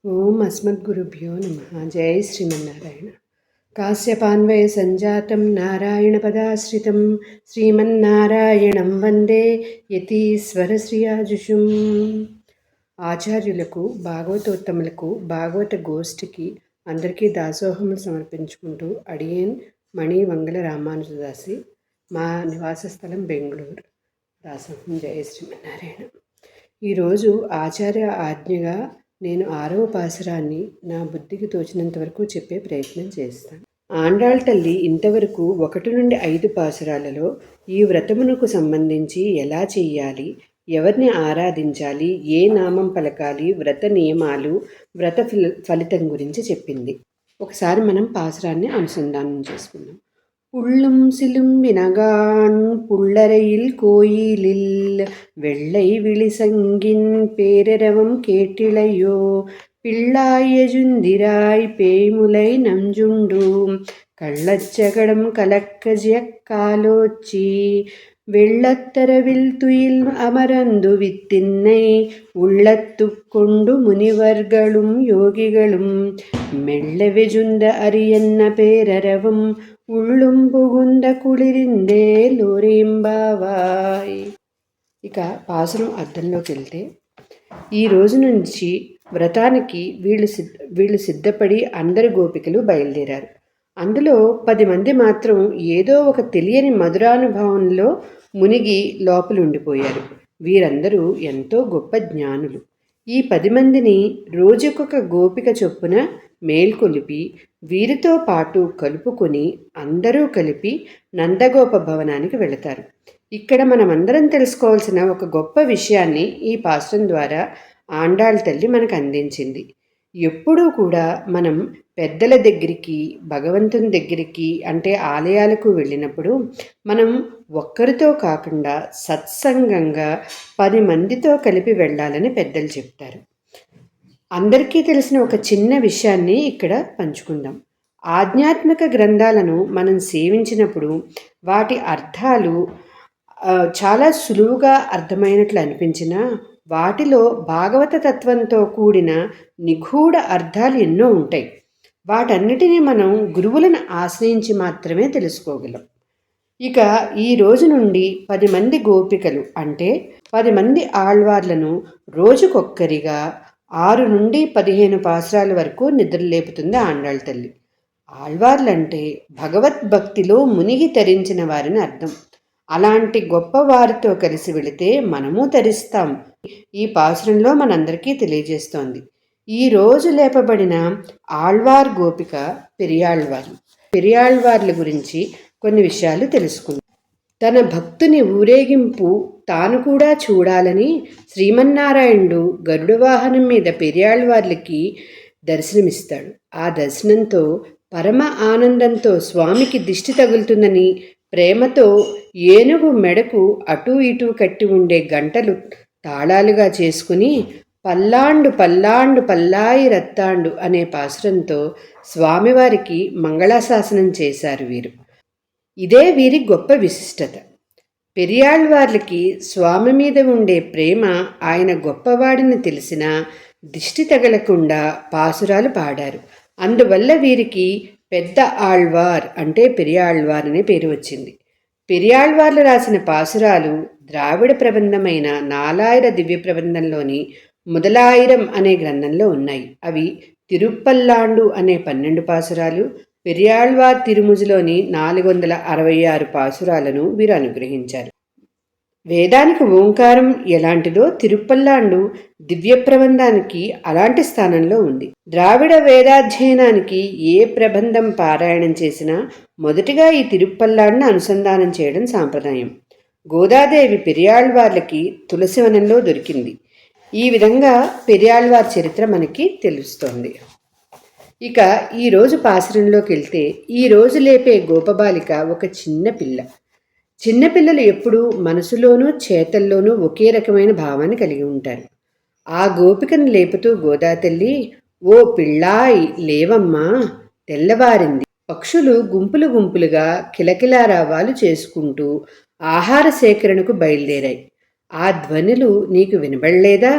ఓం అస్మద్గురుభ్యో నమః. జై శ్రీమన్నారాయణ. కాశ్యపాన్వయ సంజాతం నారాయణ పదాశ్రితం శ్రీమన్నారాయణం వందే యతీశ్వర శ్రీయాజుషుం. ఆచార్యులకు, భాగవతోత్తములకు, భాగవత గోష్ఠికి అందరికీ దాసోహములు సమర్పించుకుంటూ అడియేన్ మణి వంగల రామానుజదాసి. మా నివాస స్థలం బెంగళూరు. దాసోహం. జయ శ్రీమన్నారాయణ. ఈరోజు ఆచార్య ఆజ్ఞగా నేను 6వ పాసురాన్ని నా బుద్ధికి తోచినంత వరకు చెప్పే ప్రయత్నం చేస్తాను. ఆండాళ్ తల్లి ఇంతవరకు 1 నుండి 5 పాసురాలలో ఈ వ్రతమునకు సంబంధించి ఎలా చెయ్యాలి, ఎవరిని ఆరాధించాలి, ఏ నామం పలకాలి, వ్రత నియమాలు, వ్రత ఫలితం గురించి చెప్పింది. ఒకసారి మనం పాసురాన్ని అనుసంధానం చేసుకుందాం. புள்ளும் சிலும்பினகான் புள்ளரையில் கோயிலில் வெள்ளை விழிசங்கின் பேரரவம் கேட்டிளையோ பிள்ளாய ஜுந்திராய் பேய்முலை நஞ்சுண்டு கள்ளச்சகடம் கலக்கஜிய காலோச்சி வெள்ளத்தரவில் துயில் அமரந்து வித்தின்னை உள்ளத்து கொண்டு முனிவர்களும் யோகிகளும் மெல்லவெஜுந்த அரியன்ன பேரரவம் ఉళ్ళుం పుగుంద కుళిరిందే లోరింబావాయ్. ఇక పాసురం అర్థంలోకి వెళ్తే, ఈ రోజు నుంచి వ్రతానికి వీళ్ళు సిద్ధపడి అందరి గోపికలు బయలుదేరారు. అందులో 10 మంది మాత్రం ఏదో ఒక తెలియని మధురానుభవంలో మునిగి లోపల ఉండిపోయారు. వీరందరూ ఎంతో గొప్ప జ్ఞానులు. ఈ 10 మందిని రోజుకొక గోపిక చొప్పున మేల్కొలిపి వీరితో పాటు కలుపుకొని అందరూ కలిపి నందగోప భవనానికి వెళతారు. ఇక్కడ మనమందరం తెలుసుకోవాల్సిన ఒక గొప్ప విషయాన్ని ఈ పాసురం ద్వారా ఆండాళ్ తల్లి మనకు అందించింది. ఎప్పుడూ కూడా మనం పెద్దల దగ్గరికి, భగవంతుని దగ్గరికి అంటే ఆలయాలకు వెళ్ళినప్పుడు మనం ఒక్కరితో కాకుండా సత్సంగంగా 10 మందితో కలిపి వెళ్ళాలని పెద్దలు చెప్తారు. అందరికీ తెలిసిన ఒక చిన్న విషయాన్ని ఇక్కడ పంచుకుందాం. ఆధ్యాత్మిక గ్రంథాలను మనం సేవించినప్పుడు వాటి అర్థాలు చాలా సులువుగా అర్థమైనట్లు అనిపించినా వాటిలో భాగవత తత్వంతో కూడిన నిగూఢ అర్థాలు ఎన్నో ఉంటాయి. వాటన్నిటినీ మనం గురువులను ఆశ్రయించి మాత్రమే తెలుసుకోగలం. ఇక ఈ రోజు నుండి 10 మంది గోపికలు అంటే 10 మంది ఆళ్వార్లను రోజుకొక్కరిగా 6 నుండి 15 పాసురాల వరకు నిద్రలేపుతుంది ఆండాళ్ తల్లి. ఆళ్వార్లంటే భగవద్భక్తిలో మునిగి తరించిన వారిని అర్థం. అలాంటి గొప్ప వారితో కలిసి వెళితే మనము తరిస్తాం. ఈ పాసురంలో మనందరికీ తెలియజేస్తోంది. ఈ రోజు లేపబడిన ఆళ్వార్ గోపిక పెరియాళ్వార్లు. పెరియాళ్వార్ల గురించి కొన్ని విషయాలు తెలుసుకుందాం. తన భక్తుని ఊరేగింపు తాను కూడా చూడాలని శ్రీమన్నారాయణుడు గరుడ వాహనం మీద పెరియాళ్వార్లకి దర్శనమిస్తాడు. ఆ దర్శనంతో పరమ ఆనందంతో స్వామికి దిష్టి తగులుతుందని ప్రేమతో ఏనుగు మెడకు అటూ ఇటూ కట్టి ఉండే గంటలు తాళాలుగా చేసుకుని పల్లాండు పల్లాండు పల్లాయి రత్తాండు అనే పాసురంతో స్వామివారికి మంగళాశాసనం చేశారు వీరు. ఇదే వీరి గొప్ప విశిష్టత. పెరియాళ్వార్లకి స్వామి మీద ఉండే ప్రేమ ఆయన గొప్పవాడిని తెలిసినా దిష్టి తగలకుండా పాసురాలు పాడారు. అందువల్ల వీరికి పెద్ద ఆళ్వార్ అంటే పెరియాళ్వార్ అనే పేరు వచ్చింది. పెరియాళ్వార్లు రాసిన పాసురాలు ద్రావిడ ప్రబంధమైన నాలాయిర దివ్య ప్రబంధంలోని ముదలాయిరం అనే గ్రంథంలో ఉన్నాయి. అవి తిరుప్పల్లాండు అనే 12 పాసురాలు, పెరియాళ్వార్ తిరుముజిలోని 466 పాసురాలను వీరు అనుగ్రహించారు. వేదానికి ఓంకారం ఎలాంటిదో తిరుప్పల్లాండు దివ్య ప్రబంధానికి అలాంటి స్థానంలో ఉంది. ద్రావిడ వేదాధ్యయనానికి ఏ ప్రబంధం పారాయణం చేసినా మొదటిగా ఈ తిరుప్పల్లాండును అనుసంధానం చేయడం సాంప్రదాయం. గోదాదేవి పెరియాళ్వార్లకి తులసివనంలో దొరికింది. ఈ విధంగా పెరియాళ్వార్ చరిత్ర మనకి తెలుస్తోంది. ఇక ఈరోజు పాసురంలోకి వెళ్తే, ఈరోజు లేపే గోపబాలిక ఒక చిన్న పిల్ల. చిన్నపిల్లలు ఎప్పుడూ మనసులోనూ చేతల్లోనూ ఒకే రకమైన భావాన్ని కలిగి ఉంటారు. ఆ గోపికను లేపుతూ గోదాతల్లి, ఓ పిల్లాయ్ లేవమ్మా, తెల్లవారింది. పక్షులు గుంపులు గుంపులుగా కిలకిలారావాలు చేసుకుంటూ ఆహార సేకరణకు బయలుదేరాయి. ఆ ధ్వనులు నీకు వినబడలేదా?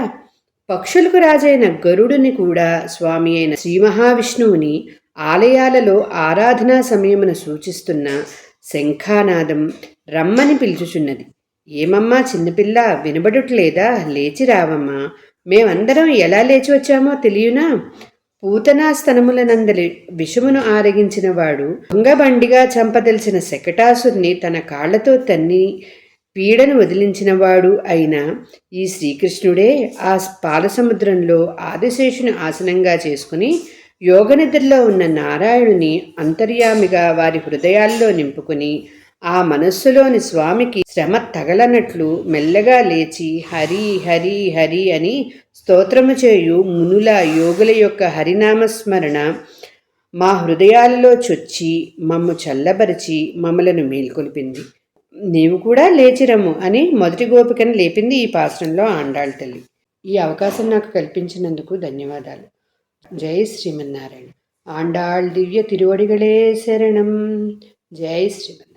పక్షులకు రాజైన గరుడుని కూడా స్వామి అయిన శ్రీ మహావిష్ణువుని ఆలయాలలో ఆరాధనా సమయమున సూచిస్తున్న శంఖానాదం రమ్మని పిలుచుచున్నది. ఏమమ్మా చిన్నపిల్ల, వినబడుట్లేదా? లేచి రావమ్మా. మేమందరం ఎలా లేచి వచ్చామో తెలియనా? పూతనా స్తనములనందలి విషమును ఆరగించినవాడు, దొంగబండిగా చంపదలిచిన శకటాసుని తన కాళ్లతో తన్ని పీడను వదిలించినవాడు అయిన ఈ శ్రీకృష్ణుడే ఆ పాలసముద్రంలో ఆదిశేషుని ఆసనంగా చేసుకుని యోగనిద్రలో ఉన్న నారాయణుని అంతర్యామిగా వారి హృదయాల్లో నింపుకుని ఆ మనస్సులోని స్వామికి శ్రమ తగలనట్లు మెల్లగా లేచి హరి హరి హరి అని స్తోత్రము చేయు మునుల యోగుల యొక్క హరినామస్మరణ మా హృదయాలలో చొచ్చి మమ్ము చల్లబరిచి మమ్మలను మేల్కొల్పింది. నీవు కూడా లేచిరమ్ము అని మొదటి గోపికను లేపింది ఈ పాశ్రంలో ఆండాళ్ తల్లి. ఈ అవకాశం నాకు కల్పించినందుకు ధన్యవాదాలు. జై శ్రీమన్నారాయణ. ఆండాళ్ దివ్య తిరువడిగళే శరణం. జై శ్రీమన్నారాయణ.